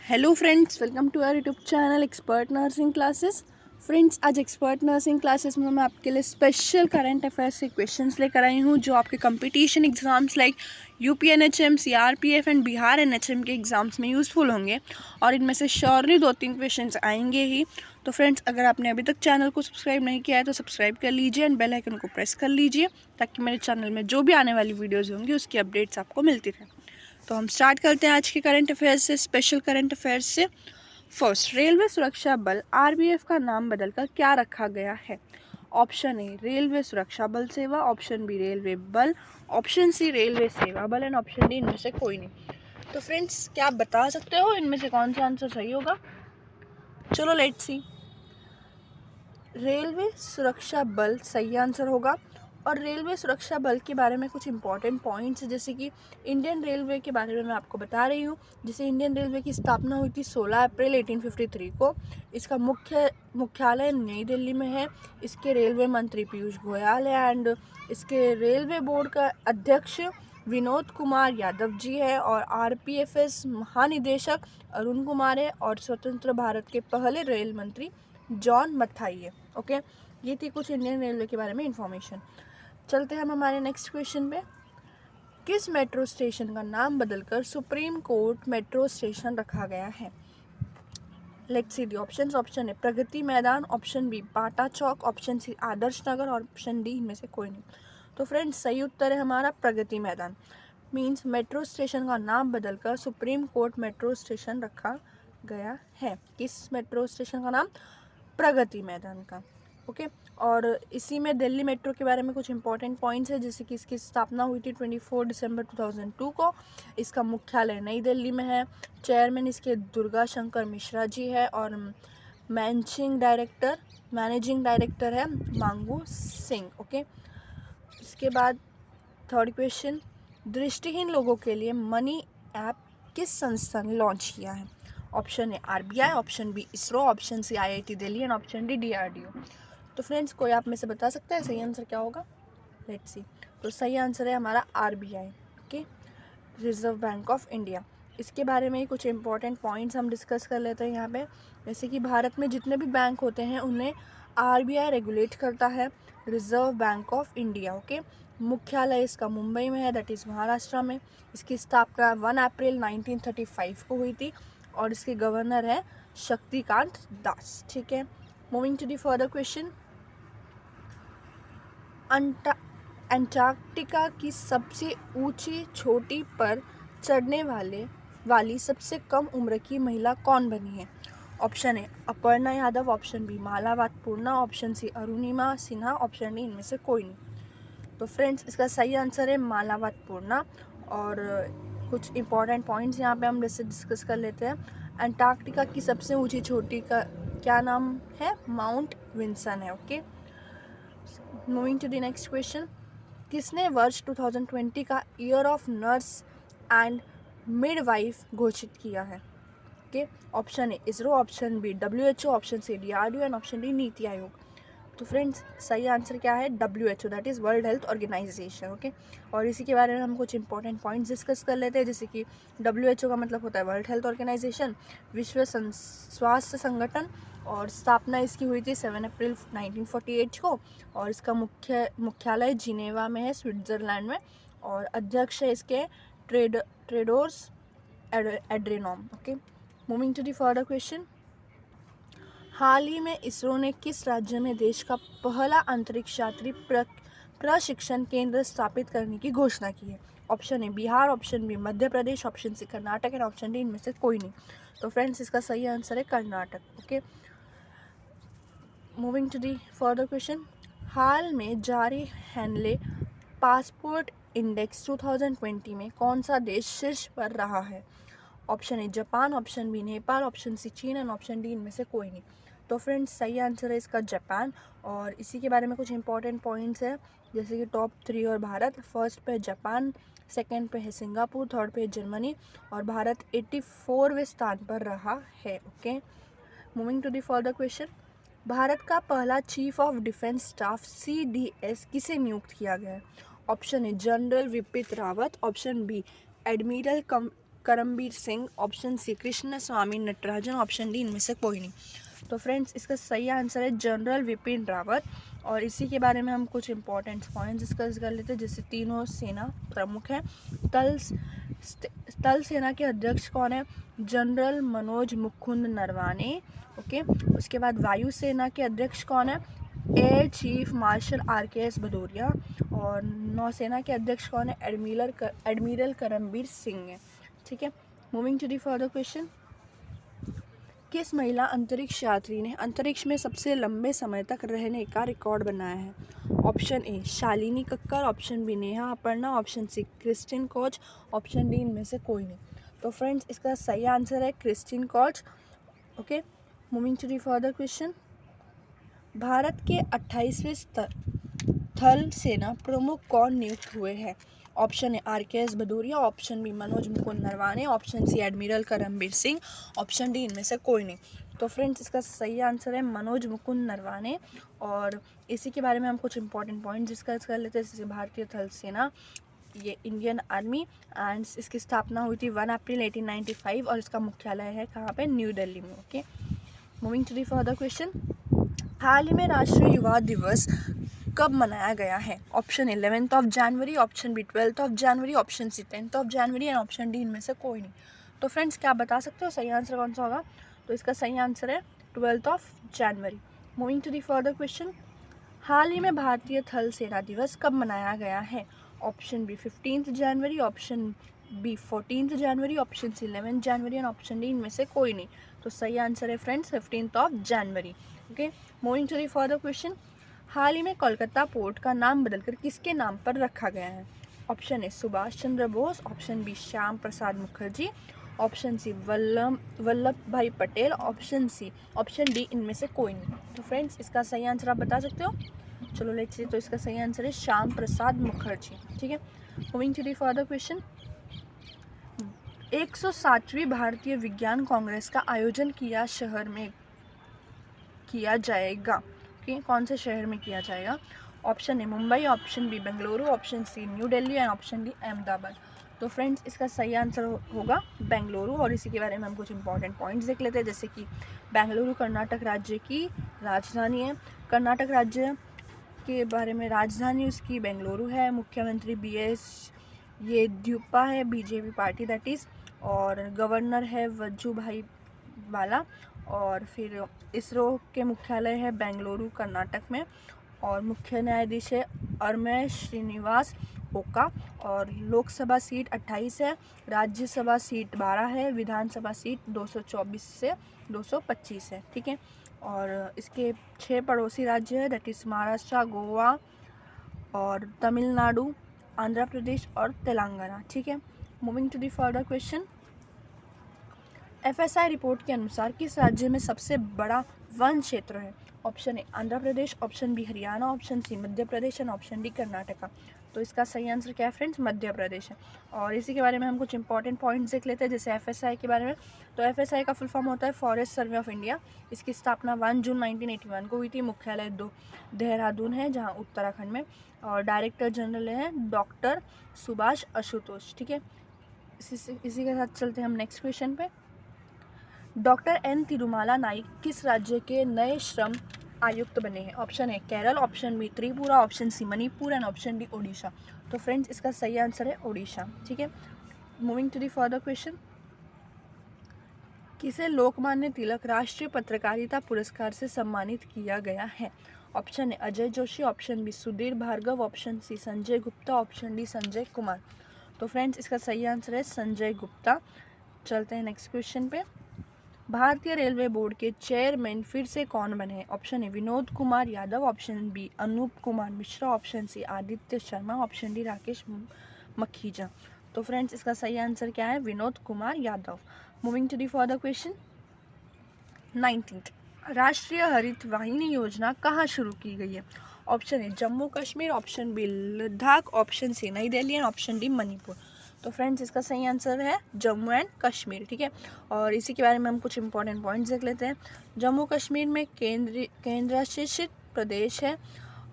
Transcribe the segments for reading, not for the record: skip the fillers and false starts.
Hello friends, welcome to our YouTube channel expert nursing classes. Friends, आज expert nursing classes में मैं आपके लिए स्पेशल करंट अफेयर्स के क्वेश्चंस लेकर आई हूँ, जो आपके competition exams like UPNHM, CRPF and Bihar NHM के एग्जाम्स में यूज़फुल होंगे। और इनमें से श्योरली 2-3 क्वेश्चंस आएंगे ही। तो फ्रेंड्स, अगर आपने अभी तक चैनल को सब्सक्राइब नहीं किया है तो सब्सक्राइब कर लीजिए एंड बेल आइकन को प्रेस कर लीजिए, ताकि मेरे चैनल में जो भी आने वाली वीडियोज़ होंगी उसकी अपडेट्स आपको मिलती रहे। तो हम स्टार्ट करते हैं आज के करंट अफेयर्स से, स्पेशल करंट अफेयर्स से। फर्स्ट, रेलवे सुरक्षा बल आरबीएफ का नाम बदलकर क्या रखा गया है? ऑप्शन ए रेलवे सुरक्षा बल सेवा, ऑप्शन बी रेलवे बल, ऑप्शन सी रेलवे सेवा बल एंड ऑप्शन डी इनमें से कोई नहीं। तो फ्रेंड्स, क्या आप बता सकते हो इनमें से कौन सा आंसर सही होगा? चलो लेट्स सी। रेलवे सुरक्षा बल सही आंसर होगा। और रेलवे सुरक्षा बल के बारे में कुछ इंपॉर्टेंट पॉइंट्स, जैसे कि इंडियन रेलवे के बारे में मैं आपको बता रही हूँ। जैसे इंडियन रेलवे की स्थापना हुई थी 16 अप्रैल 1853 को। इसका मुख्यालय नई दिल्ली में है। इसके रेलवे मंत्री पीयूष गोयल है एंड इसके रेलवे बोर्ड का अध्यक्ष विनोद कुमार यादव जी है। और आरपीएफएस महानिदेशक अरुण कुमार है। और स्वतंत्र भारत के पहले रेल मंत्री जॉन मथाई है। ओके, ये थी कुछ इंडियन रेलवे के बारे में इंफॉर्मेशन। चलते हैं हम हमारे नेक्स्ट क्वेश्चन पे। किस मेट्रो स्टेशन का नाम बदलकर सुप्रीम कोर्ट मेट्रो स्टेशन रखा गया है? Let's see the options. Option A Pragati Maidan, option B Bata Chowk, option C Adarsh Nagar और ऑप्शन डी इनमें से कोई नहीं। तो फ्रेंड्स, सही उत्तर है हमारा Pragati Maidan. Means metro station का नाम बदलकर सुप्रीम कोर्ट मेट्रो स्टेशन रखा गया है। किस मेट्रो स्टेशन का नाम? प्रगति मैदान का। ओके, और इसी में दिल्ली मेट्रो के बारे में कुछ इंपॉर्टेंट पॉइंट्स है, जैसे कि इसकी स्थापना हुई थी 24 दिसंबर 2002 को। इसका मुख्यालय नई दिल्ली में है। चेयरमैन इसके दुर्गा शंकर मिश्रा जी है। और मैनेजिंग डायरेक्टर है मांगू सिंह। ओके, इसके बाद थर्ड क्वेश्चन, दृष्टिहीन लोगों के लिए मनी ऐप किस संस्था ने लॉन्च किया है? Option A RBI, option B ISRO, option C IIT Delhi and option D DRDO. तो फ्रेंड्स, कोई आप में से बता सकता है सही आंसर क्या होगा? Let's see. तो सही आंसर है हमारा RBI. Okay, reserve bank of India. इसके बारे में कुछ इंपॉर्टेंट पॉइंट्स हम डिस्कस कर लेते हैं यहाँ पे। जैसे कि भारत में जितने भी बैंक होते हैं उन्हें आरबीआई रेगुलेट करता है, reserve bank of India. Okay, मुख्यालय इसका मुंबई में है, दैट इज़ महाराष्ट्र में। इसकी स्थापना 1 अप्रैल 1935 को हुई थी और इसके गवर्नर है शक्तिकांत दास। ठीक है, moving to the further question. Antarctica की सबसे ऊंची चोटी पर चढ़ने वाली सबसे कम उम्र की महिला कौन बनी है? Option A Aparna Yadav, option B Malavath Purna, option C Arunima Sinha, option D इनमें से कोई नहीं। तो फ्रेंड्स, इसका सही आंसर है मालावत पूर्णा। और कुछ इंपॉर्टेंट पॉइंट्स यहाँ पे हम डिस्कस कर लेते हैं। अंटार्कटिका की सबसे ऊंची चोटी का क्या नाम है? माउंट विंसन है। Okay, moving to the next question. किसने वर्ष 2020 का year of nurse and midwife घोषित किया है? Okay, option A ISRO, option B WHO, option C DRDO and option D NITI Aayog. तो फ्रेंड्स, सही आंसर क्या है? WHO, that is world health organization. Okay, और इसी के बारे में हम कुछ इंपॉर्टेंट पॉइंट्स डिस्कस कर लेते हैं। जैसे कि डब्ल्यूएचओ का मतलब होता है वर्ल्ड हेल्थ ऑर्गेनाइजेशन, विश्व स्वास्थ्य संगठन। और स्थापना इसकी हुई थी 7 अप्रैल 1948 को। और इसका मुख्यालय जिनेवा में है, स्विट्ज़रलैंड में। और अध्यक्ष है इसके Tedros Adhanom. Okay, moving to the further question. हाल ही में इसरो ने किस राज्य में देश का पहला अंतरिक्ष यात्री प्रशिक्षण केंद्र स्थापित करने की घोषणा की है? Option A Bihar, option B Madhya Pradesh, option C Karnataka and option D इनमें से कोई नहीं। तो फ्रेंड्स, इसका सही आंसर है Karnataka. Okay, moving to the further question. हाल में जारी हैंडले पासपोर्ट इंडेक्स 2020 में कौन सा देश शीर्ष पर रहा है? Option A Japan, option B Nepal, option C चीन एंड ऑप्शन डी इनमें से कोई नहीं। तो फ्रेंड्स, सही आंसर है इसका जापान। और इसी के बारे में कुछ इंपॉर्टेंट पॉइंट्स है, जैसे कि टॉप 3 और भारत। फर्स्ट पे जापान, सेकंड पे है सिंगापुर, थर्ड पे है जर्मनी। और भारत 84वें स्थान पर रहा है। Okay, moving to the further question. Bharat का पहला chief of defence staff CDS किसे नियुक्त किया गया है? Option A general Vipin Rawat, option B admiral Karambir Singh, option C Krishna Swami Natarajan, option D इनमें से कोई नहीं। तो फ्रेंड्स इसका सही आंसर है जनरल विपिन रावत। और इसी के बारे में हम कुछ इंपॉर्टेंट पॉइंट्स डिस्कस कर लेते हैं। जैसे तीनों सेना प्रमुख हैं। तल सेना के अध्यक्ष कौन है? जनरल मनोज मुकुंद नरवाने। ओके, उसके बाद वायुसेना के अध्यक्ष कौन है? Air chief marshal RKS Bhadauria. और नौसेना के अध्यक्ष कौन है? एडमिरल करमबीर सिंह है। ठीक है, moving to the further question. किस महिला अंतरिक्ष यात्री ने अंतरिक्ष में सबसे लंबे समय तक रहने का रिकॉर्ड बनाया है? Option A Shalini Kakkar, option B Neha Aparna, option C Christine Koch, option D इनमें से कोई नहीं। तो फ्रेंड्स इसका सही आंसर है Christine Koch. Okay, moving to the further question. Bharat के 28वें थल सेना प्रमुख कौन नियुक्त हुए हैं? Option A RKS Bhadauria, option B Manoj Mukund Naravane, option C admiral Karambir Singh, option D इनमें से कोई नहीं। तो फ्रेंड्स इसका सही आंसर है मनोज मुकुंद नरवाने। और इसी के बारे में हम कुछ इंपॉर्टेंट पॉइंट डिस्कस कर लेते हैं। जैसे भारतीय थल सेना, ये इंडियन आर्मी, एंड इसकी स्थापना हुई थी 1 अप्रैल 1895 और इसका मुख्यालय है कहाँ पे? न्यू दिल्ली में। Okay, moving to the further question. हाल ही में राष्ट्रीय युवा दिवस कब मनाया गया है? ऑप्शन 11 जनवरी, ऑप्शन बी 12 जनवरी, ऑप्शन सी 10 जनवरी एंड ऑप्शन डी इनमें से कोई नहीं। तो फ्रेंड्स क्या आप बता सकते हो सही आंसर कौन सा होगा? तो इसका सही आंसर है 12 जनवरी। Moving to the further question. हाल ही में भारतीय थल सेना दिवस कब मनाया गया है? ऑप्शन बी 15 जनवरी, ऑप्शन बी 14 जनवरी, ऑप्शन सी 11 जनवरी एंड ऑप्शन डी इनमें से कोई नहीं। तो सही आंसर है फ्रेंड्स 15 जनवरी। Okay, moving to the further question. हाल ही में कोलकाता पोर्ट का नाम बदलकर किसके नाम पर रखा गया है? Option A Subhash Chandra Bose, option B Shyam Prasad Mukherjee, option C Vallabh भाई पटेल, ऑप्शन डी इनमें से कोई नहीं। तो फ्रेंड्स इसका सही आंसर आप बता सकते हो? चलो लेट्स सी। तो इसका सही आंसर है श्याम प्रसाद मुखर्जी। ठीक है, moving to the further question. 107वीं भारतीय विज्ञान कांग्रेस का आयोजन किया जाएगा कि कौन से शहर में किया जाएगा? Option A Mumbai, option B Bengaluru, option C new Delhi and option D Ahmedabad. तो फ्रेंड्स इसका सही आंसर होगा बेंगलुरु। और इसी के बारे में हम कुछ इंपॉर्टेंट पॉइंट्स देख लेते हैं। जैसे कि बेंगलुरु कर्नाटक राज्य की राजधानी है। कर्नाटक राज्य के बारे में राजधानी उसकी बेंगलुरु है। मुख्यमंत्री BS येदियुरप्पा है, BJP पार्टी दैट इज़। और गवर्नर है वजुभाई वाला। और फिर इसरो के मुख्यालय है बेंगलुरु कर्नाटक में। और मुख्य न्यायाधीश है अमय श्रीनिवास ओका। और लोकसभा सीट 28 है, राज्यसभा सीट 12 है, विधानसभा सीट 224 से 225 है। ठीक है, और इसके 6 पड़ोसी राज्य है दैट इज़ महाराष्ट्र, गोवा और तमिलनाडु, आंध्र प्रदेश और तेलंगाना। ठीक है, moving to the further question. FSI report के अनुसार किस राज्य में सबसे बड़ा वन क्षेत्र है? Option A Andhra Pradesh, option B Haryana, option C Madhya Pradesh and option D Karnataka. तो इसका सही आंसर क्या है फ्रेंड्स? मध्य प्रदेश है। और इसी के बारे में हम कुछ इंपॉर्टेंट पॉइंट्स देख लेते हैं। जैसे FSI के बारे में, तो FSI का फुल फॉर्म होता है फॉरेस्ट सर्वे ऑफ इंडिया। इसकी स्थापना 1 जून 1981 को हुई थी। मुख्यालय देहरादून है जहाँ उत्तराखंड में। और डायरेक्टर जनरल हैं डॉक्टर सुभाष आशुतोष। ठीक है, इसी के साथ चलते हैं हम नेक्स्ट क्वेश्चन पे। डॉक्टर N तिरुमाला नाइक किस राज्य के नए श्रम आयुक्त बने हैं? Option A Kerala, option B Tripura, option C Manipur and option D Odisha. तो फ्रेंड्स इसका सही आंसर है ओडिशा। ठीक है, moving to the further question. किसे लोकमान्य तिलक राष्ट्रीय पत्रकारिता पुरस्कार से सम्मानित किया गया है? Option A Ajay Joshi, option B Sudhir Bhargava, option C Sanjay Gupta, option D Sanjay Kumar. तो फ्रेंड्स इसका सही आंसर है संजय गुप्ता। चलते हैं नेक्स्ट क्वेश्चन पे। भारतीय रेलवे बोर्ड के चेयरमैन फिर से कौन बने हैं? Option A Vinod Kumar Yadav, option B Anoop Kumar Mishra, option C Aditya Sharma, option D Rakesh Makhija. तो फ्रेंड्स इसका सही आंसर क्या है? Vinod Kumar Yadav. Moving to the further question. 19th राष्ट्रीय हरित वाहिनी योजना कहाँ शुरू की गई है? Option A Jammu Kashmir, option B Ladakh, option C नई Delhi and option D Manipur. तो फ्रेंड्स इसका सही आंसर है जम्मू एंड कश्मीर, ठीक है। और इसी के बारे में हम कुछ इंपॉर्टेंट पॉइंट्स देख लेते हैं। जम्मू कश्मीर में केंद्र शासित प्रदेश है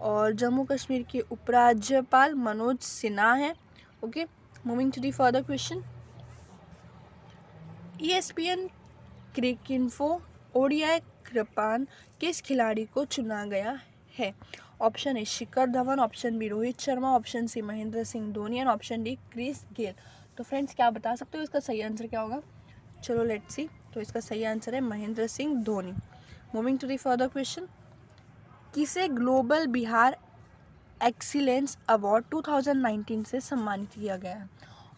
और जम्मू कश्मीर के उपराज्यपाल मनोज सिन्हा है। Okay, moving to the further question. ESPN Cricinfo ODI कृपान किस खिलाड़ी को चुना गया है? Option A Shikhar Dhawan, option B Rohit Sharma, option C Mahendra Singh Dhoni and option D Chris Gayle. तो फ्रेंड्स क्या बता सकते हो इसका सही आंसर क्या होगा? चलो लेट्स सी। तो इसका सही आंसर है Mahendra Singh Dhoni. Moving to the further question. किसे ग्लोबल बिहार एक्सीलेंस अवार्ड 2019 से सम्मानित किया गया है?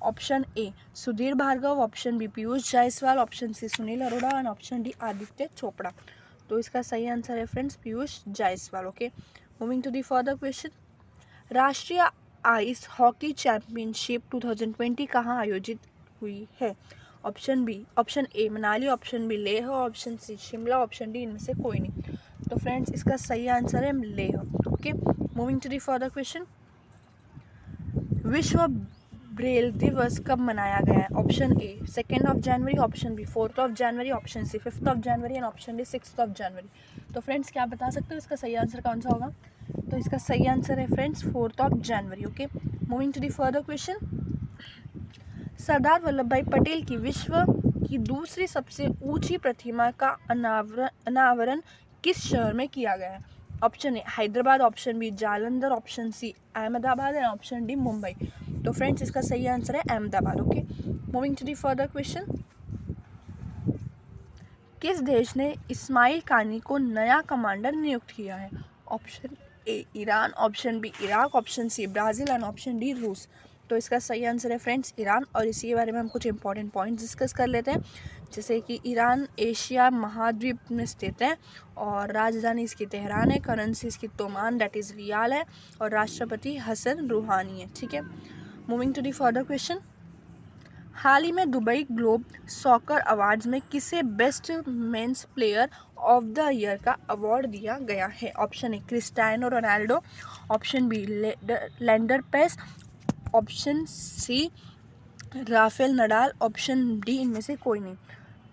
Option A Sudhir Bhargava, option B Piyush Jaiswal, option C Sunil Arora and option D Aditya Chopra. तो इसका सही आंसर है friends Piyush Jaiswal. Okay, moving to the further question. राष्ट्रीय आइस हॉकी चैंपियनशिप 2020 कहाँ आयोजित हुई है? Option A Manali, option B Leh, option C Shimla, option D इनमें से कोई नहीं। तो फ्रेंड्स इसका सही आंसर है Leh. Okay, moving to the further question. विश्व ब्रेल दिवस कब मनाया गया है? ऑप्शन ए 2 जनवरी, ऑप्शन बी 4 जनवरी, ऑप्शन सी 5 जनवरी एंड ऑप्शन डी 6 जनवरी। तो फ्रेंड्स क्या बता सकते हो इसका सही आंसर कौन सा होगा? तो इसका सही आंसर है फ्रेंड्स 4 जनवरी। Okay, moving to the further question. Sardar Vallabh भाई पटेल की विश्व की दूसरी सबसे ऊंची प्रतिमा का अनावरण किस शहर में किया गया है? Option A Hyderabad, option B Jalandhar, option C Ahmedabad and option D Mumbai. तो फ्रेंड्स इसका सही आंसर है Ahmedabad. Okay, moving to the further question. किस देश ने इस्माइल कानी को नया कमांडर नियुक्त किया है? Option A Iran, option B Iraq, option C Brazil and option D रूस। तो इसका सही आंसर है फ्रेंड्स ईरान। और इसी के बारे में हम कुछ इंपॉर्टेंट पॉइंट्स डिस्कस कर लेते हैं, जैसे कि ईरान एशिया महाद्वीप में स्थित है और राजधानी इसकी तेहरान है, करेंसी इसकी तोमान दैट इज़ रियाल है और राष्ट्रपति हसन रूहानी है, ठीक है। Moving to the further question. हाल ही में दुबई ग्लोब सॉकर अवार्ड्स में किसे best men's player of the year का अवार्ड दिया गया है? Option A Cristiano Ronaldo, option B Leander Paes, option C Rafael Nadal, option D इनमें से कोई नहीं।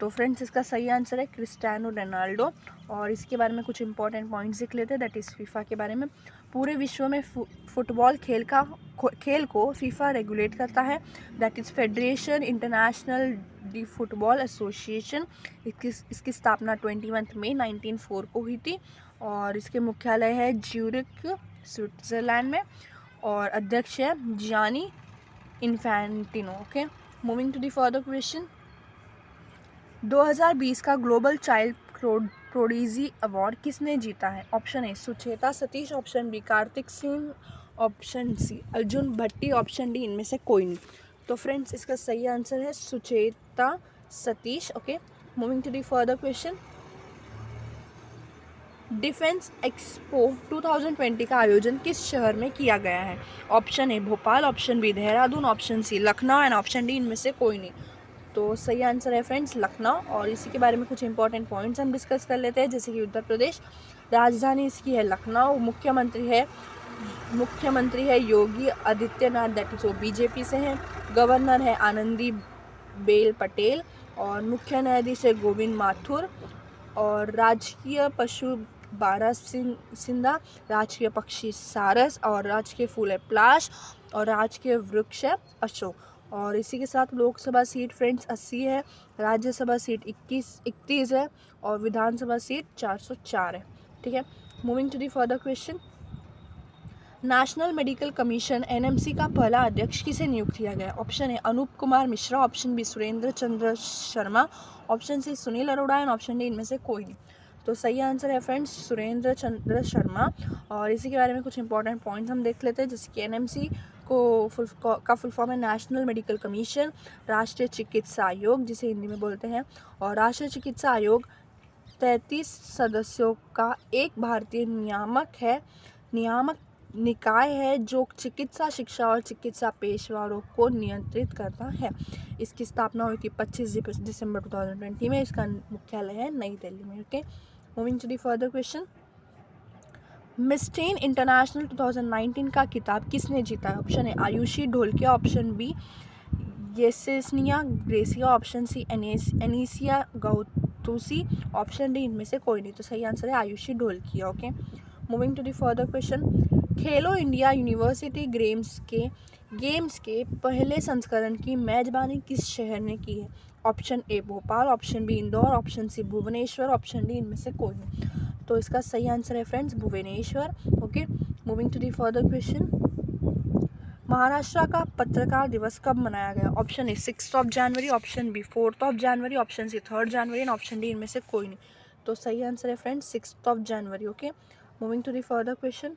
तो फ्रेंड्स इसका सही आंसर है क्रिस्टियानो रोनाल्डो। और इसके बारे में कुछ इंपॉर्टेंट पॉइंट्स देख लेते हैं, दैट इज़ फीफा के बारे में। पूरे विश्व में फुटबॉल खेल को फीफा रेगुलेट करता है, that is federation international D football association. इसकी स्थापना 21 मई 1904 को हुई थी और इसके मुख्यालय है ज्यूरिख स्विट्ज़रलैंड में और अध्यक्ष है Gianni Infantino. Okay, moving to the further question. 2020 का ग्लोबल चाइल्ड प्रोडीजी अवार्ड किसने जीता है? Option A Sucheta Satish, option B Kartik Singh, option C Arjun Bhatti, option D इनमें से कोई नहीं। तो फ्रेंड्स इसका सही आंसर है Sucheta Satish. Okay, moving to the further question. Defence expo 2020 का आयोजन किस शहर में किया गया है? Option A Bhopal, option B Dehradun, option C Lucknow and option D इनमें से कोई नहीं। तो सही आंसर है फ्रेंड्स लखनऊ। और इसी के बारे में कुछ इंपॉर्टेंट पॉइंट्स हम डिस्कस कर लेते हैं, जैसे कि उत्तर प्रदेश राजधानी इसकी है लखनऊ, मुख्यमंत्री है योगी आदित्यनाथ दैट इज वो बीजेपी से हैं, गवर्नर है आनंदी बेल पटेल और मुख्य न्यायाधीश है गोविंद माथुर और राजकीय पशु बारहसिंगा, राजकीय पक्षी सारस और राजकीय फूल है पलाश और राजकीय वृक्ष है अशोक। और इसी के साथ लोकसभा सीट फ्रेंड्स 80 है, राज्यसभा सीट 31 है और विधानसभा सीट 404 है, ठीक है। Moving to the further question. National medical commission NMC का पहला अध्यक्ष किसे नियुक्त किया गया? Option A Anoop Kumar Mishra, option B Surendra Chandra Sharma, option C Sunil Arora and option D इनमें से कोई नहीं। तो सही आंसर है फ्रेंड्स सुरेंद्र चंद्र शर्मा। और इसी के बारे में कुछ इंपॉर्टेंट पॉइंट्स हम देख लेते हैं, जैसे कि NMC का फुल फॉर्म है नेशनल मेडिकल कमीशन, राष्ट्रीय चिकित्सा आयोग जिसे हिंदी में बोलते हैं। और राष्ट्रीय चिकित्सा आयोग 33 सदस्यों का एक भारतीय नियामक निकाय है जो चिकित्सा शिक्षा और चिकित्सा पेशेवरों को नियंत्रित करता है। इसकी स्थापना हुई थी 25 दिसंबर 2020 में। इसका मुख्यालय है नई दिल्ली में। Okay, moving to the further question. Miss teen international 2019 का खिताब किसने जीता है? Option A Aayushi Dholakia, option B Yesenia Gracia, option C Anisia Gautusi, option D इनमें से कोई नहीं। तो सही आंसर है Aayushi Dholakia. Okay, moving to the further question, Khelo India university games के पहले संस्करण की मेजबानी किस शहर ने की है? Option A Bhopal, option B Indore, option C Bhubaneswar, option D इनमें से कोई नहीं। तो इसका सही आंसर है friends Bhubaneswar. Okay, moving to the further question, Maharashtra का पत्रकार दिवस कब मनाया गया? ऑप्शन ए 6 जनवरी, ऑप्शन बी 4 जनवरी, ऑप्शन सी 3 जनवरी एंड ऑप्शन डी इनमें से कोई नहीं। तो सही आंसर है फ्रेंड्स 6 जनवरी। Okay, moving to the further question,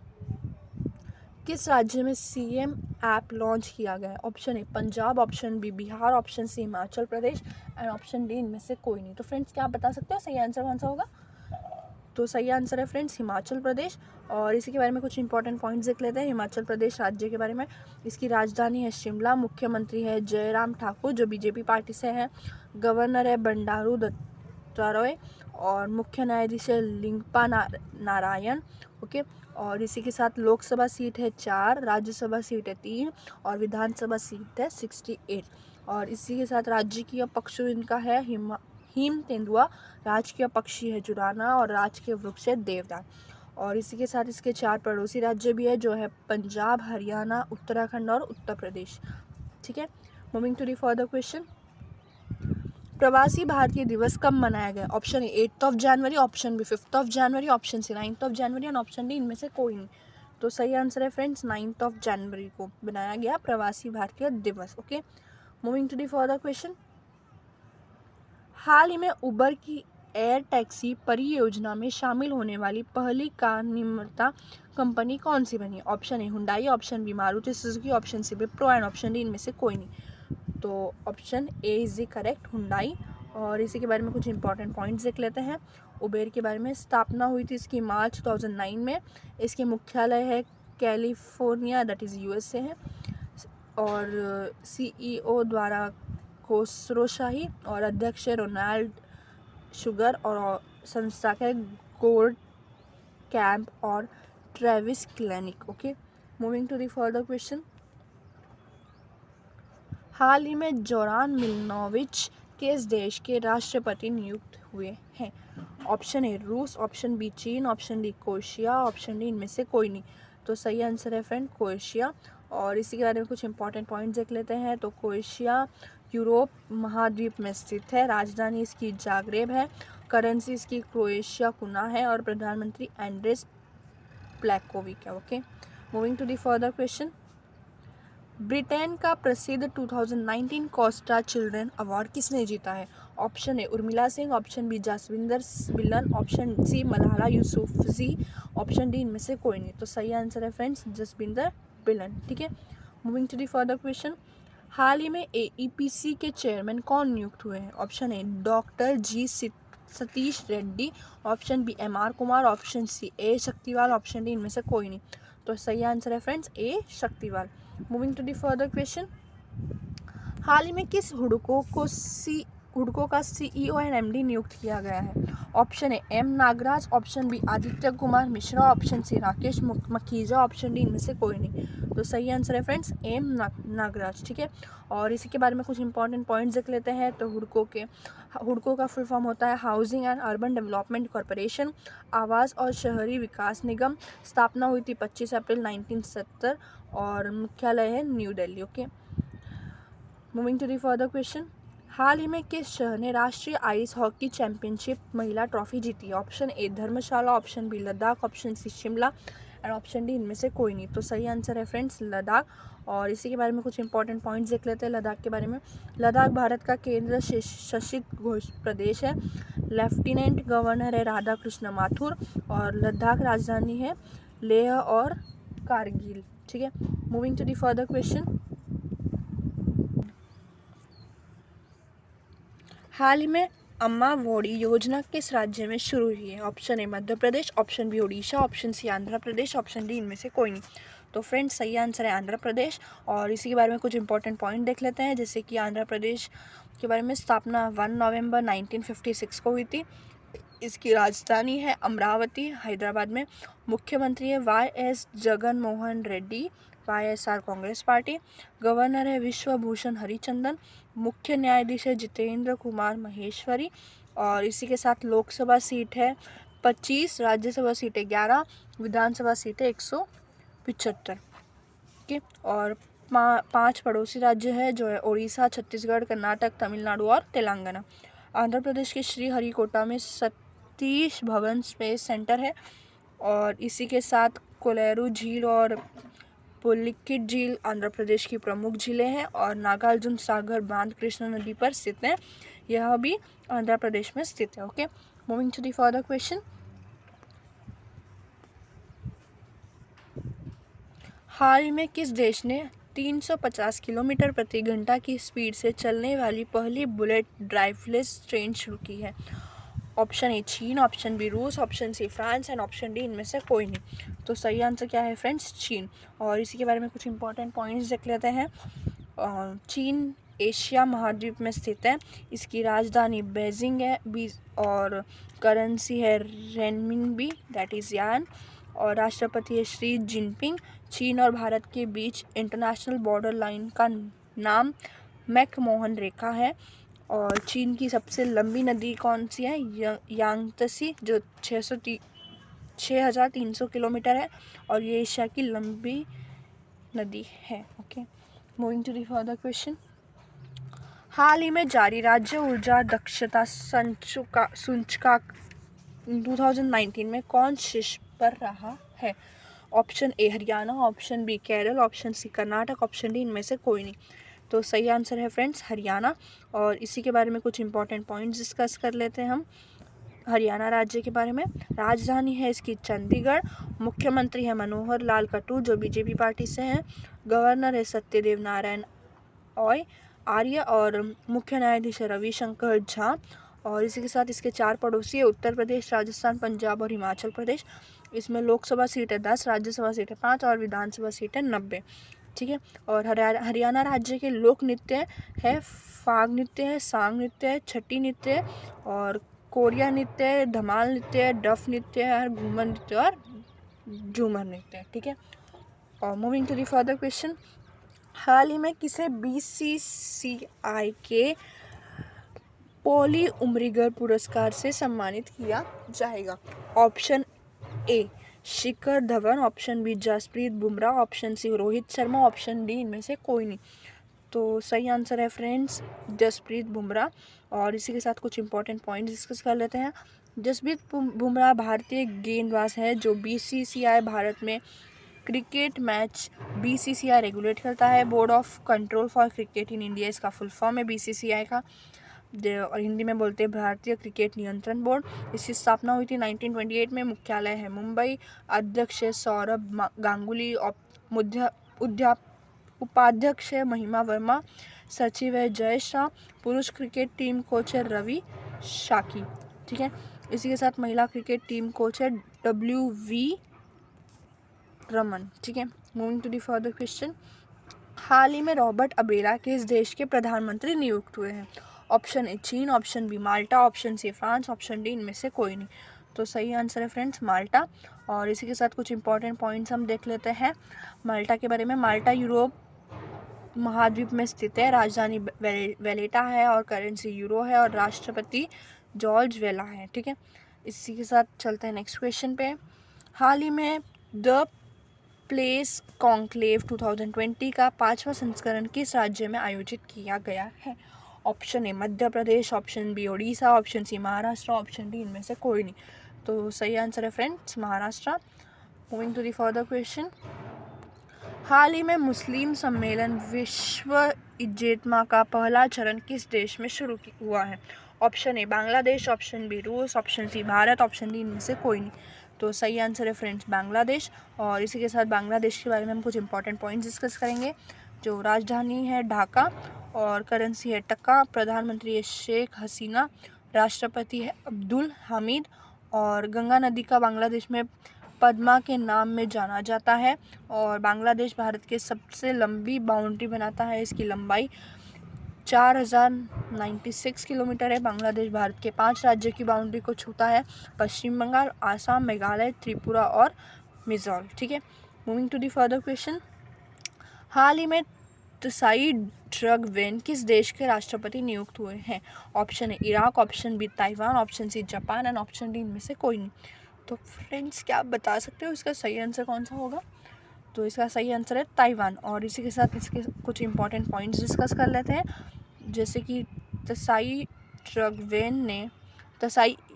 किस राज्य में सीएम ऐप लॉन्च किया गया है? Option A Punjab, option B Bihar, option C Himachal Pradesh and option D इनमें से कोई नहीं। तो फ्रेंड्स क्या आप बता सकते हो सही आंसर कौन सा होगा? तो सही आंसर है फ्रेंड्स हिमाचल प्रदेश। और इसी के बारे में कुछ इंपॉर्टेंट पॉइंट्स देख लेते हैं हिमाचल प्रदेश राज्य के बारे में। इसकी राजधानी है शिमला, मुख्यमंत्री है जयराम ठाकुर जो बीजेपी पार्टी से है, गवर्नर है बंडारू दत्तात्रेय और मुख्य न्यायाधीश है लिंगपा नारायण। ओके, और इसी के साथ लोकसभा सीट है 4, राज्यसभा सीट है 3 और विधानसभा सीट है 68। और इसी के साथ राजकीय पशु इनका है हिम तेंदुआ, राजकीय पक्षी है जुराना और राजकीय वृक्ष है देवदार। और इसी के साथ इसके 4 पड़ोसी राज्य भी है जो है पंजाब, हरियाणा, उत्तराखंड और उत्तर प्रदेश। ठीक है, moving to the further question, Pravasi Bharatiya Divas कब मनाया गया? ऑप्शन ए 8 जनवरी, ऑप्शन बी 5 जनवरी, ऑप्शन सी 9 जनवरी एंड ऑप्शन डी इनमें से कोई नहीं। तो सही आंसर है फ्रेंड्स 9 जनवरी को बनाया गया Pravasi Bharatiya Divas. Okay, moving to the further question, हाल ही में उबर की एयर टैक्सी परियोजना में शामिल होने वाली पहली कार निर्माता कंपनी कौन सी बनी? Option A Hyundai, option B Maruti Suzuki, option C Wipro and option D इनमें से कोई नहीं। तो option A is the correct, Hyundai. और इसी के बारे में कुछ इंपॉर्टेंट पॉइंट्स देख लेते हैं। उबेर के बारे में, स्थापना हुई थी इसकी मार्च 2009 में। इसके मुख्यालय है कैलिफोर्निया दैट इज़ यूएसए है। और सीईओ द्वारा खोसरो शाही और अध्यक्ष रोनाल्ड शुगर और संस्था के गोल्ड कैंप और Travis clinic. Okay, moving to the further question, हाल ही में जोरान मिलनोविच किस देश के राष्ट्रपति नियुक्त हुए हैं? ऑप्शन ए रूस, ऑप्शन बी चीन, option D Croatia, option D इनमें से कोई नहीं। तो सही आंसर है फ्रेंड क्रोएशिया। और इसी के बारे में कुछ इंपॉर्टेंट पॉइंट्स देख लेते हैं। तो क्रोएशिया यूरोप महाद्वीप में स्थित है, राजधानी इसकी जाग्रेब है, करेंसी इसकी क्रोएशिया कुना है और प्रधानमंत्री एंड्रेस प्लेकोविक है। Okay, moving to the further question, Britain का प्रसिद्ध 2019 कोस्टा चिल्ड्रन अवार्ड किसने जीता है? Option A Urmila Singh, option B Jasbinder Bilan, option C Malala Yousafzai, option D इनमें से कोई नहीं। तो सही आंसर है फ्रेंड्स जसविंदर बिलन। ठीक है, moving to the further question, हाल ही में एईपीसी के चेयरमैन कौन नियुक्त हुए हैं? Option A doctor G Satish Reddy, option B MR Kumar, option C A Sakthivel, option D इनमें से कोई नहीं। तो सही आंसर है friends A Sakthivel. Moving to the further question, हाल ही में किस हुडको का सीईओ एंड एमडी नियुक्त किया गया है? Option A M Nagaraj, option B Aditya Kumar Mishra, option C Rakesh Makhija, option D इनमें से कोई नहीं। तो सही आंसर है फ्रेंड्स एम नागराज। ठीक है, और इसी के बारे में कुछ इंपॉर्टेंट पॉइंट्स देख लेते हैं। तो हुडको का फुल फॉर्म होता है housing and urban development corporation, आवास और शहरी विकास निगम। स्थापना हुई थी 25 अप्रैल 1970 और मुख्यालय है new Delhi. Okay, moving to the further question, हाल ही में किस शहर ने राष्ट्रीय आइस हॉकी चैंपियनशिप महिला ट्रॉफी जीती है? Option A Dharamshala, option B Ladakh, option C Shimla and option D इनमें से कोई नहीं। तो सही आंसर है फ्रेंड्स लद्दाख। और इसी के बारे में कुछ इंपॉर्टेंट पॉइंट्स देख लेते हैं लद्दाख के बारे में। लद्दाख भारत का केंद्र शासित प्रदेश है, लेफ्टिनेंट गवर्नर है राधा कृष्ण माथुर और लद्दाख राजधानी है लेह और कारगिल। ठीक है, moving to the further question, हाल ही में अम्मा वोडी योजना किस राज्य में शुरू हुई है? Option A Madhya Pradesh, option B Orissa, option C Andhra Pradesh, option D इनमें से कोई नहीं। तो फ्रेंड्स सही आंसर है आंध्र प्रदेश। और इसी के बारे में कुछ इंपॉर्टेंट पॉइंट देख लेते हैं, जैसे कि आंध्र प्रदेश के बारे में स्थापना 1 नवंबर 1956 को हुई थी। इसकी राजधानी है अमरावती हैदराबाद में। मुख्यमंत्री है YS Jagan Mohan Reddy YSR Congress party. Governor है विश्वभूषण हरिचंदन। मुख्य न्यायाधीश है जितेंद्र कुमार महेश्वरी। और इसी के साथ लोकसभा सीट है 25, राज्यसभा सीटें 11, विधानसभा सीटें 175। ठीक, और 5 पड़ोसी राज्य है जो है उड़ीसा, छत्तीसगढ़, कर्नाटक, तमिलनाडु और तेलंगाना। आंध्र प्रदेश के श्रीहरिकोटा में सतीश धवन स्पेस सेंटर है। और इसी के साथ कोलेरू झील और पुलिकिट झील आंध्र प्रदेश की प्रमुख झीलें हैं। और नागार्जुन सागर बांध कृष्णा नदी पर स्थित है, यह भी आंध्र प्रदेश में स्थित है। Okay, moving to the further question. हाल ही में किस देश ने 350 किलोमीटर प्रति घंटा की स्पीड से चलने वाली पहली बुलेट ड्राइवलेस ट्रेन शुरू की है? ऑप्शन ए चीन, ऑप्शन बी रूस, option C France and option D इनमें से कोई नहीं। तो सही आंसर क्या है फ्रेंड्स? चीन। और इसी के बारे में कुछ इंपॉर्टेंट पॉइंट्स देख लेते हैं। चीन एशिया महाद्वीप में स्थित है। इसकी राजधानी बेजिंग है और करेंसी है रेनमिनबी, दैट इज़ यान। और राष्ट्रपति है शी जिनपिंग। चीन और भारत के बीच इंटरनेशनल बॉर्डर लाइन का नाम मैकमोहन रेखा है। और चीन की सबसे लंबी नदी कौन सी है? यांगत्से, जो 6300 किलोमीटर है और ये एशिया की लंबी नदी है। Okay, moving to the further question. हाल ही में जारी राज्य ऊर्जा दक्षता सूचकांक 2019 में कौन शीर्ष पर रहा है? Option A Haryana, option B Kerala, option C Karnataka, option D इनमें से कोई नहीं। तो सही आंसर है फ्रेंड्स हरियाणा। और इसी के बारे में कुछ इंपॉर्टेंट पॉइंट्स डिस्कस कर लेते हैं हम हरियाणा राज्य के बारे में। राजधानी है इसकी चंडीगढ़। मुख्यमंत्री है मनोहर लाल खट्टर जो बीजेपी पार्टी से हैं। गवर्नर है सत्यदेव नारायण आर्य और मुख्य न्यायाधीश है रविशंकर झा। और इसी के साथ इसके 4 पड़ोसी है उत्तर प्रदेश, राजस्थान, पंजाब और हिमाचल प्रदेश। इसमें लोकसभा सीट है 10, राज्यसभा सीट है 5 और विधानसभा सीट है 90। ठीक है, और हरियाणा राज्य के लोक नृत्य है फाग नृत्य है, सांग नृत्य है, छठी नृत्य है और कोरिया नृत्य है, धमाल नृत्य है, डफ नृत्य है, घूमर नृत्य और झूमर नृत्य है। ठीक है, और moving to the further question. हाल ही में किसे BCCI के पॉली उमरिगर पुरस्कार से सम्मानित किया जाएगा? Option A Shikhar Dhawan, option B Jasprit Bumrah, option C Rohit Sharma, option D इनमें से कोई नहीं। तो सही आंसर है फ्रेंड्स जसप्रीत बुमराह। और इसी के साथ कुछ इंपॉर्टेंट पॉइंट्स डिस्कस कर लेते हैं। जसप्रीत बुमराह भारतीय गेंदबाज है जो BCCI भारत में क्रिकेट मैच BCCI रेगुलेट करता है। Board of control for cricket in India इसका फुल फॉर्म है BCCI का, और हिंदी में बोलते हैं भारतीय क्रिकेट नियंत्रण बोर्ड। इसकी स्थापना हुई थी 1928 में। मुख्यालय है मुंबई। अध्यक्ष है सौरभ गांगुली। उपाध्यक्ष है महिमा वर्मा। सचिव है जय शाह। पुरुष क्रिकेट टीम कोच है रवि शाकी। ठीक है, इसी के साथ महिला क्रिकेट टीम कोच है WV रमन। ठीक है, moving to the further question. हाल ही में रॉबर्ट अबेला किस देश के प्रधानमंत्री नियुक्त हुए हैं? ऑप्शन ए चीन, option B Malta, option C France, option D इनमें से कोई नहीं। तो सही आंसर है फ्रेंड्स माल्टा। और इसी के साथ कुछ इंपॉर्टेंट पॉइंट्स हम देख लेते हैं माल्टा के बारे में। माल्टा यूरोप महाद्वीप में स्थित है। राजधानी वेलेटा है और करेंसी यूरो है और राष्ट्रपति जॉर्ज वेला है। ठीक है, इसी के साथ चलते हैं नेक्स्ट क्वेश्चन पे। हाल ही में द प्लेस कॉन्क्लेव 2020 का 5वां संस्करण किस राज्य में आयोजित किया गया है? Option A Madhya Pradesh, option B Orissa, option C Maharashtra, option D इनमें से कोई नहीं। तो सही आंसर है friends Maharashtra. Moving to the further question. हाल ही में मुस्लिम सम्मेलन विश्व इज्तिमा का पहला चरण किस देश में शुरू हुआ है? Option A Bangladesh, option B रूस, option C Bharat, option D इनमें से कोई नहीं। तो सही आंसर है फ्रेंड्स बांग्लादेश। और इसी के साथ बांग्लादेश के बारे में हम कुछ इंपॉर्टेंट पॉइंट्स डिस्कस करेंगे। जो राजधानी है ढाका और करेंसी है टका। प्रधानमंत्री है शेख हसीना। राष्ट्रपति है अब्दुल हामिद। और गंगा नदी का बांग्लादेश में पद्मा के नाम में जाना जाता है। और बांग्लादेश भारत के सबसे लंबी बाउंड्री बनाता है। इसकी लंबाई 4096 किलोमीटर है। बांग्लादेश भारत के 5 राज्यों की बाउंड्री को छूता है: पश्चिम बंगाल, आसाम, मेघालय, त्रिपुरा और मिजोरम। ठीक है, moving to the further question. हाल ही में त्साई ड्रग वैन किस देश के राष्ट्रपति नियुक्त हुए हैं? Option A Iraq, option B Taiwan, option C Japan and option D इनमें से कोई नहीं। तो फ्रेंड्स क्या आप बता सकते हो इसका सही आंसर कौन सा होगा? तो इसका सही आंसर है ताइवान। और इसी के साथ इसके कुछ इंपॉर्टेंट पॉइंट्स डिस्कस कर लेते हैं, जैसे कि त्साई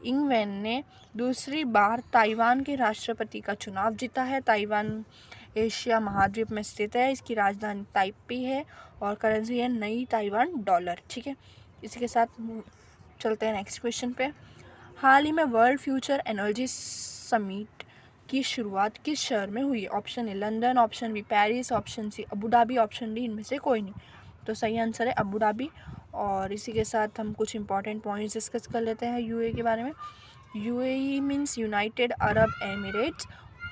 इंग वेन ने दूसरी बार ताइवान के राष्ट्रपति का चुनाव जीता है। ताइवान एशिया महाद्वीप में स्थित है, इसकी राजधानी ताइपी है और करेंसी है नई ताइवान डॉलर। ठीक है, इसी के साथ चलते हैं नेक्स्ट क्वेश्चन पे। हाल ही में वर्ल्ड फ्यूचर एनर्जी समिट की शुरुआत किस शहर में हुई? Option A London, option B Paris, option C Abu Dhabi, option D इनमें से कोई नहीं। तो सही आंसर है अबू धाबी। और इसी के साथ हम कुछ इंपॉर्टेंट पॉइंट्स डिस्कस कर लेते हैं यूएई के बारे में। UAE means United Arab Emirates,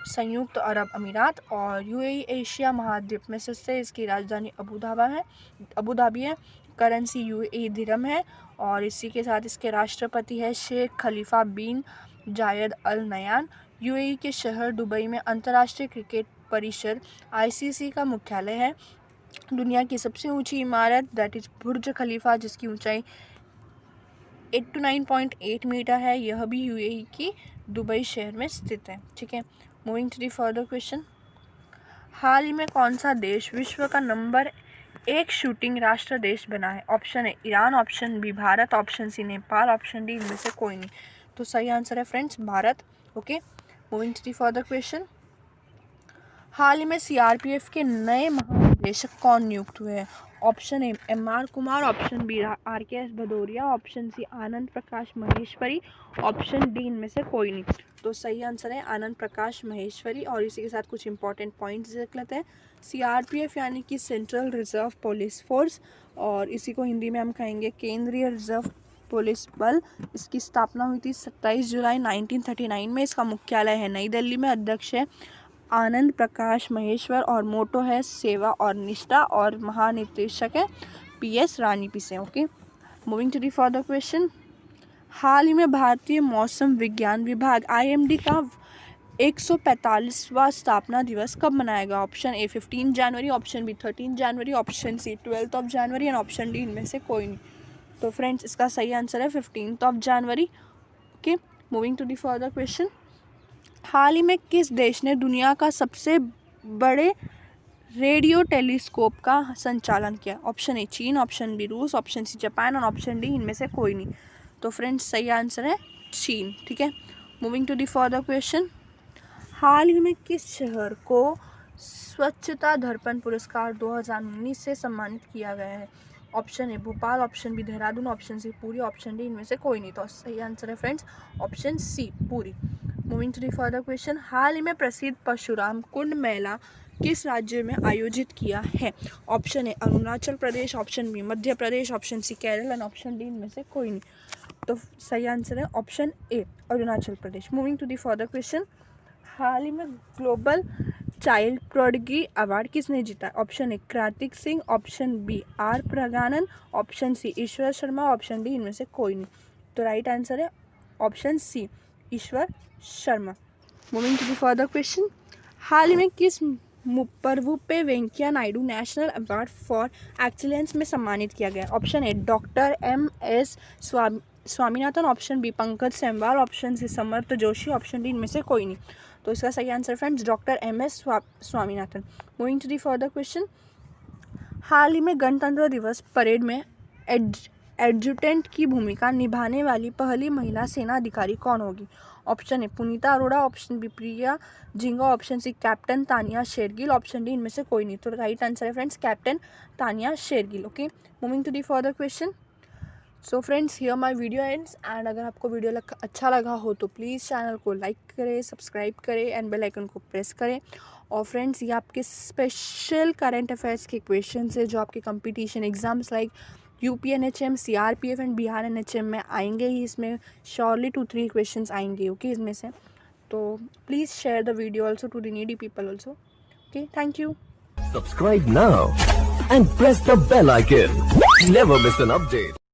संयुक्त अरब अमीरात, और यूएई एशिया महाद्वीप में स्थित है, इसकी राजधानी अबू धाबी है, करेंसी यूएई दिरहम है। और इसी के साथ इसके राष्ट्रपति है शेख खलीफा बिन जायद अल नयान। यूएई के शहर दुबई में अंतर्राष्ट्रीय क्रिकेट परिषद आईसीसी का मुख्यालय है। दुनिया की सबसे ऊंची इमारत दैट इज बुर्ज खलीफा, जिसकी ऊंचाई 89.8 मीटर है, यह भी यूएई की दुबई शहर में स्थित है। ठीक है, moving to the further question. हाल ही में कौन सा देश विश्व का नंबर 1 शूटिंग राष्ट्र देश बना है? Option A Iran, option B Bharat, option C Nepal, option D इनमें से कोई नहीं। तो सही आंसर है friends Bharat. Okay, moving to the further question. हाल ही में सीआरपीएफ के नए महानिदेशक कौन नियुक्त हुए हैं? Option A MR Kumar, option B RKS Bhadauria, option C Anand Prakash Maheshwari, option D इनमें से कोई नहीं। तो सही आंसर है आनंद प्रकाश महेश्वरी। और इसी के साथ कुछ इंपॉर्टेंट पॉइंट्स देख लेते हैं। सीआरपीएफ यानी कि सेंट्रल रिजर्व पुलिस फोर्स, और इसी को हिंदी में हम कहेंगे केंद्रीय रिजर्व पुलिस बल। इसकी स्थापना हुई थी 27 जुलाई 1939 में। इसका मुख्यालय है नई दिल्ली में। अध्यक्ष है आनंद प्रकाश महेश्वर और मोटो है सेवा और निष्ठा, और महानिदेशक है पीएस रानी पी से। Okay, moving to the further question. हाल ही में भारतीय मौसम विज्ञान विभाग आईएमडी का 145वां स्थापना दिवस कब मनाएगा? ऑप्शन ए 15 जनवरी, ऑप्शन बी 13 जनवरी, ऑप्शन सी 12 जनवरी एंड ऑप्शन डी इनमें से कोई नहीं। तो फ्रेंड्स इसका सही आंसर है 15 जनवरी। Okay, moving to the further question. हाल ही में किस देश ने दुनिया का सबसे बड़े रेडियो टेलीस्कोप का संचालन किया? ऑप्शन ए चीन, ऑप्शन बी रूस, ऑप्शन सी जापान और ऑप्शन डी इनमें से कोई नहीं। तो फ्रेंड्स सही आंसर है चीन। ठीक है, moving to the further question. हाल ही में किस शहर को स्वच्छता दर्पण पुरस्कार 2019 से सम्मानित किया गया है? Option A Bhopal, option B Dehradun, option C Puri, option D इनमें से कोई नहीं। तो सही आंसर है friends option C Puri. Moving to the further question. हाल ही में प्रसिद्ध परशुराम कुंड मेला किस राज्य में आयोजित किया है? Option A Arunachal Pradesh, option B Madhya Pradesh, option C Kerala and option D इनमें से कोई नहीं। तो सही आंसर है option A Arunachal Pradesh. Moving to the further question. हाल ही में ग्लोबल चाइल्ड प्रोडिगी अवार्ड किसने जीता? Option A Kartik Singh, option B R Praggnanandhaa, option C Ishwar Sharma, option D इनमें से कोई नहीं। तो राइट आंसर है option C Ishwar Sharma. Moving to the further question. हाल ही में किस पर्व पे Venkaiah Naidu national award for excellence में सम्मानित किया गया? Option A doctor MS Swaminathan, option B Pankaj Semwal, option C Samarth Joshi, option D इनमें से कोई नहीं। तो इसका सही answer friends doctor MS Swaminathan. Moving to the further question. हाल ही में गणतंत्र दिवस परेड में एडजुटेंट की भूमिका निभाने वाली पहली महिला सेना अधिकारी कौन होगी? Option A Punita Arora, option B Priya Jinga, option C captain Tania Shergill, option D इनमें से कोई नहीं। तो राइट आंसर है friends captain Tania Shergill. Okay, moving to the further question. So friends here my video ends, and अगर आपको वीडियो अच्छा लगा हो तो प्लीज़ चैनल को लाइक करें, सब्सक्राइब करें एंड बेल आइकन को प्रेस करें। और फ्रेंड्स ये आपके स्पेशल करंट अफेयर्स के क्वेश्चन है जो आपके competition exams like UP NHM, CRPF and Bihar NHM में आएंगे ही। इसमें श्योरली 2-3 क्वेश्चंस आएंगे। ओके, इसमें से तो please share the video also to the needy people also. Okay, thank you. Subscribe now and press the bell icon. Never miss an update.